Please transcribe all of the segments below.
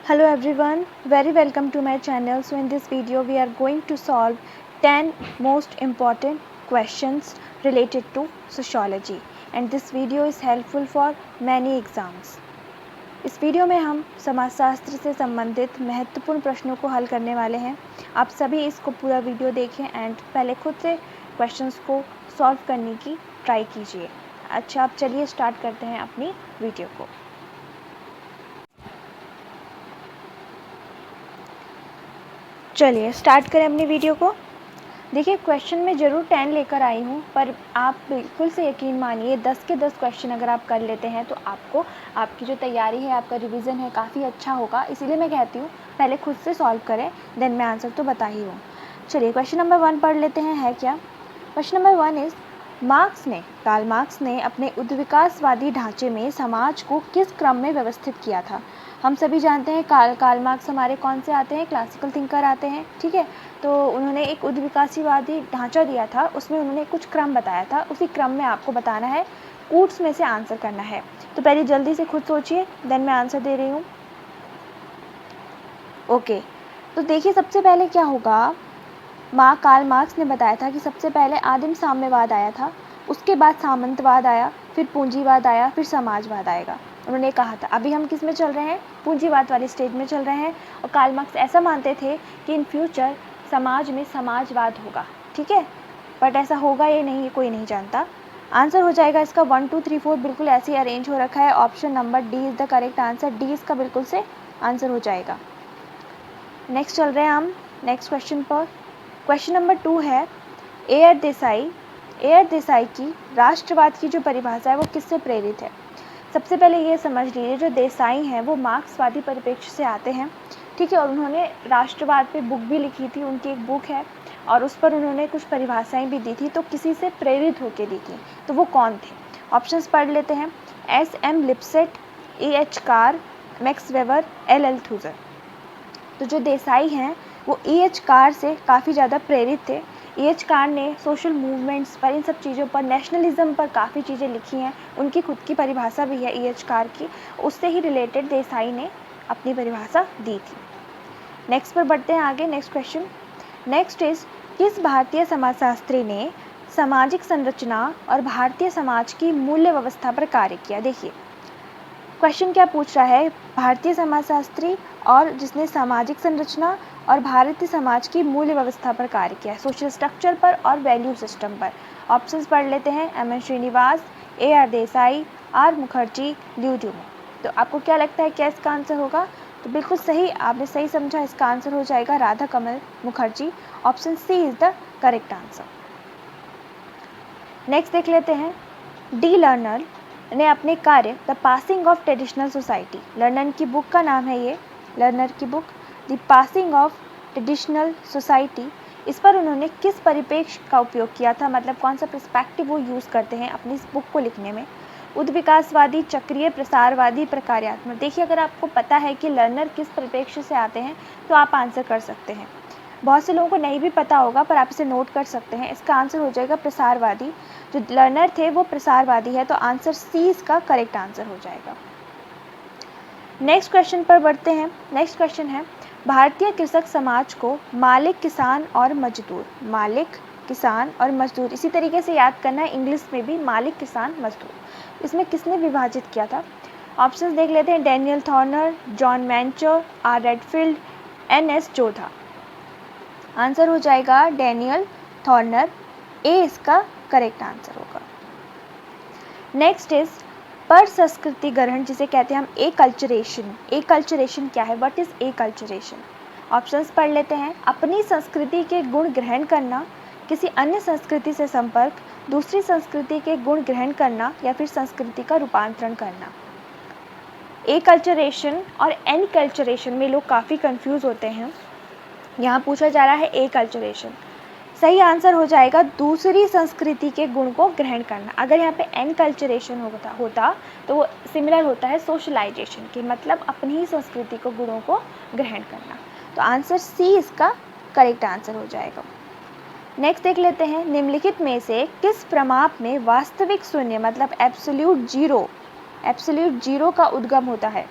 Hello everyone, very welcome to my channel. So in this video we are going to solve 10 most important questions related to sociology and this video is helpful for many exams. इस video में हम समाजशास्त्र से संबंधित महत्वपूर्ण प्रश्नों को हल करने वाले हैं। आप सभी इसको पूरा वीडियो देखें एंड पहले खुद से क्वेश्चंस को सॉल्व करने की ट्राई कीजिए। अच्छा, अब चलिए स्टार्ट करते हैं अपनी वीडियो को। चलिए स्टार्ट करें अपनी वीडियो को। देखिए, क्वेश्चन में ज़रूर 10 लेकर आई हूँ, पर आप बिल्कुल से यकीन मानिए 10 के 10 क्वेश्चन अगर आप कर लेते हैं तो आपको आपकी जो तैयारी है, आपका रिवीजन है, काफ़ी अच्छा होगा। इसीलिए मैं कहती हूँ पहले खुद से सॉल्व करें, देन मैं आंसर तो बता ही हूँ। चलिए क्वेश्चन नंबर 1 पढ़ लेते हैं। है क्या question number 1 is Karl Marx ने अपने उद्विकासवादी ढांचे में समाज को किस क्रम में व्यवस्थित किया था। हम सभी जानते हैं कार्ल मार्क्स हमारे कौन से आते हैं, क्लासिकल थिंकर आते हैं, ठीक है। तो उन्होंने एक उद्विकासवादी ढांचा दिया था, उसमें उन्होंने कुछ क्रम बताया था, उसी क्रम में आपको बताना है, कूट्स में से आंसर करना है। तो पहले जल्दी से खुद सोचिए, देन मैं आंसर दे रही हूँ। ओके, तो देखिए सबसे पहले क्या होगा, कार्ल मार्क्स ने बताया था कि सबसे पहले आदिम साम्यवाद आया था, उसके बाद सामंतवाद आया, फिर पूंजीवाद आया, फिर समाजवाद आएगा। उन्होंने कहा था अभी हम किस में चल रहे हैं, पूंजीवाद वाली स्टेज में चल रहे हैं। और कार्ल मार्क्स ऐसा मानते थे कि इन फ्यूचर समाज में समाजवाद होगा, ठीक है। बट ऐसा होगा ये नहीं, कोई नहीं जानता। आंसर हो जाएगा इसका 1 2 3 4 बिल्कुल ऐसे ही अरेंज हो रखा है। Option number D is the correct answer. D इसका बिल्कुल से आंसर हो जाएगा। नेक्स्ट चल रहे हैं हम नेक्स्ट क्वेश्चन पर। क्वेश्चन नंबर 2 है, ए आर देसाई की राष्ट्रवाद की जो परिभाषा है वो किससे प्रेरित है। सबसे पहले ये समझ लीजिए, जो देसाई हैं वो मार्क्सवादी परिप्रेक्ष्य से आते हैं, ठीक है। और उन्होंने राष्ट्रवाद पे बुक भी लिखी थी, उनकी एक बुक है और उस पर उन्होंने कुछ परिभाषाएं भी दी थी। तो किसी से प्रेरित होकर दी थी, तो वो कौन थे। ऑप्शंस पढ़ लेते हैं। S.M. Lipset, E.H. Car, max weber, L.L. थूजर। तो जो देसाई हैं वो E.H. कार से काफ़ी ज़्यादा प्रेरित थे। E.H. कार ने सोशल मूवमेंट्स पर, इन सब चीज़ों पर, नेशनलिज्म पर काफ़ी चीज़ें लिखी हैं। उनकी खुद की परिभाषा भी है E.H. कार की, उससे ही रिलेटेड देसाई ने अपनी परिभाषा दी थी। नेक्स्ट पर बढ़ते हैं आगे। नेक्स्ट क्वेश्चन नेक्स्ट इज, किस भारतीय समाजशास्त्री ने सामाजिक संरचना और भारतीय समाज की मूल्य व्यवस्था पर कार्य किया। देखिए क्वेश्चन क्या पूछ रहा है, भारतीय समाजशास्त्री और जिसने सामाजिक संरचना और भारतीय समाज की मूल्य व्यवस्था पर कार्य किया है, सोशल स्ट्रक्चर पर और वैल्यू सिस्टम पर। ऑप्शंस पढ़ लेते हैं। M.N. Srinivas, A.R. Desai, R. Mukherjee, ल्यू ड्यूमो। तो आपको क्या लगता है क्या इसका आंसर होगा। तो बिल्कुल सही, आपने सही समझा, इसका आंसर हो जाएगा Radha Kamal Mukherjee. Option C is the correct answer. Next देख लेते हैं। डी लर्नर ने अपने कार्य the passing of traditional society, Lerner की बुक का नाम है ये, लर्नर की book the passing of traditional society, इस पर उन्होंने किस परिप्रेक्ष्य का उपयोग किया था, मतलब कौन सा पर्सपेक्टिव वो यूज़ करते हैं अपनी इस बुक को लिखने में। उद्विकासवादी, चक्रीय, प्रसारवादी, प्रकार्यात्मक। देखिए अगर आपको पता है कि लर्नर किस परिप्रेक्ष्य से आते हैं तो आप आंसर कर सकते हैं। बहुत से लोगों को नहीं भी पता होगा पर आप इसे नोट कर सकते हैं। इसका आंसर हो जाएगा प्रसारवादी। जो लर्नर थे वो प्रसारवादी है, तो आंसर सी इसका करेक्ट आंसर हो जाएगा। नेक्स्ट क्वेश्चन पर बढ़ते हैं। नेक्स्ट क्वेश्चन है, भारतीय कृषक समाज को मालिक, किसान और मजदूर, मालिक, किसान और मजदूर, इसी तरीके से याद करना है इंग्लिश में भी, मालिक, किसान, मजदूर, इसमें किसने विभाजित किया था। ऑप्शंस देख लेते हैं। Daniel Thorner, John Mencher, R Redfield, N.S. Jodha. Answer हो जाएगा डैनियल थॉर्नर, ए इसका करेक्ट आंसर होगा। नेक्स्ट इज पर संस्कृति ग्रहण, जिसे कहते हैं हम एकल्चरेशन। एकल्चरेशन क्या है, व्हाट इज एकल्चरेशन। ऑप्शंस पढ़ लेते हैं। अपनी संस्कृति के गुण ग्रहण करना, किसी अन्य संस्कृति से संपर्क, दूसरी संस्कृति के गुण ग्रहण करना, या फिर संस्कृति का रूपांतरण करना। एकल्चरेशन और एनकल्चरेशन में लोग काफ़ी कंफ्यूज होते हैं। यहाँ पूछा जा रहा है एकल्चरेशन। सही आंसर हो जाएगा दूसरी संस्कृति के गुण को ग्रहण करना। अगर यहाँ पे एनकल्चरेशन होता तो वो सिमिलर होता है सोशलाइजेशन के, मतलब अपनी ही संस्कृति को, गुणों को ग्रहण करना। तो आंसर सी इसका करेक्ट आंसर हो जाएगा। नेक्स्ट देख लेते हैं। निम्नलिखित में से किस प्रमाप में वास्तविक शून्य, मतलब एब्सोल्यूट जीरो का उद्गम होता है।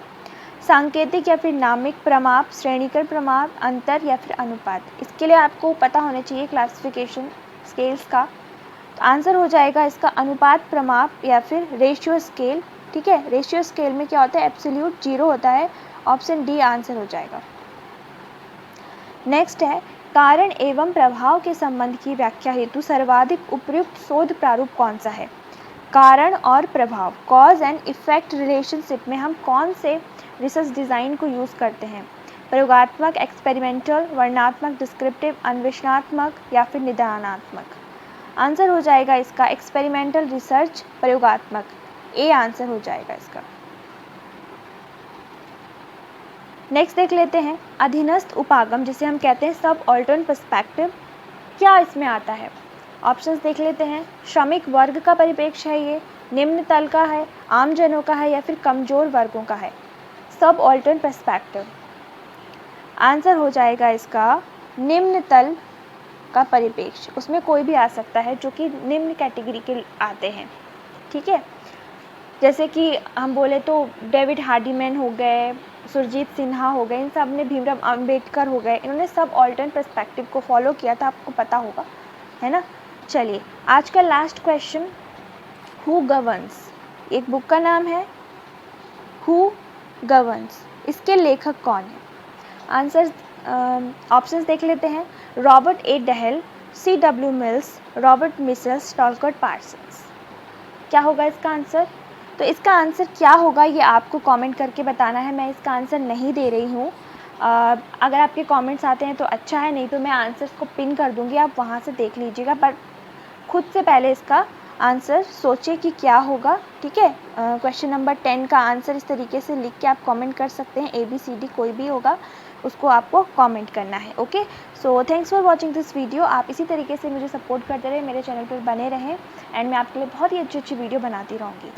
सांकेतिक या फिर नामिक प्रमाप, श्रेणीकर प्रमाप, अंतर या फिर अनुपात। इसके लिए आपको पता होना चाहिए क्लासिफिकेशन स्केल्स का। तो आंसर हो जाएगा इसका अनुपात प्रमाप या फिर रेशियो स्केल। ठीक है, रेशियो स्केल में क्या होता है, एब्सोल्यूट 0 होता है। ऑप्शन डी आंसर हो जाएगा। नेक्स्ट है, कारण एवं प्रभाव के संबंध की व्याख्या हेतु सर्वाधिक उपयुक्त शोध प्रारूप कौन सा है। कारण और प्रभाव, कॉज एंड इफेक्ट रिलेशनशिप में हम कौन से रिसर्च डिज़ाइन को यूज़ करते हैं। प्रयोगात्मक, एक्सपेरिमेंटल, वर्णनात्मक, डिस्क्रिप्टिव, अन्वेषणात्मक या फिर निदानात्मक। आंसर हो जाएगा इसका एक्सपेरिमेंटल रिसर्च, प्रयोगात्मक। ए आंसर हो जाएगा इसका। नेक्स्ट देख लेते हैं, अधीनस्थ उपागम जिसे हम कहते हैं सब ऑल्टर्न पर्सपेक्टिव, क्या इसमें आता है। ऑप्शंस देख लेते हैं, श्रमिक वर्ग का परिप्रेक्ष्य है ये, निम्न तल का है, आम जनों का है या फिर कमजोर वर्गों का है। सब ऑल्टर्न पर्सपेक्टिव आंसर हो जाएगा इसका निम्न तल का परिप्रेक्ष्य। उसमें कोई भी आ सकता है जो कि निम्न कैटेगरी के आते हैं। ठीक है, जैसे कि हम बोले तो डेविड हार्डीमैन हो गए, सुरजीत सिन्हा हो गए, इन सब ने, भीमराव अंबेडकर हो गए, इन्होंने सब ऑल्टर्न पर्सपेक्टिव को फॉलो किया था, आपको पता होगा, है ना। चलिए आज का लास्ट क्वेश्चन, हु गवर्न्स, एक बुक का नाम है हु गवर्न्स, इसके लेखक कौन है। आंसर ऑप्शंस देख लेते हैं, Robert A Dahl, C.W. Mills, Robert Mises, Talcott Parsons. क्या होगा इसका आंसर। तो इसका आंसर क्या होगा ये आपको कमेंट करके बताना है। मैं इसका आंसर नहीं दे रही हूँ। अगर आपके कमेंट्स आते हैं तो अच्छा है, नहीं तो मैं आंसर्स को पिन कर दूँगी, आप वहाँ से देख लीजिएगा। पर खुद से पहले इसका आंसर सोचिए कि क्या होगा। ठीक है, क्वेश्चन नंबर 10 का आंसर इस तरीके से लिख के आप कमेंट कर सकते हैं। ABCD कोई भी होगा, उसको आपको कमेंट करना है। Okay, so thanks for watching this video. आप इसी तरीके से मुझे सपोर्ट करते रहे, मेरे चैनल पर बने रहें, एंड मैं आपके लिए बहुत ही अच्छी वीडियो बनाती रहूँगी।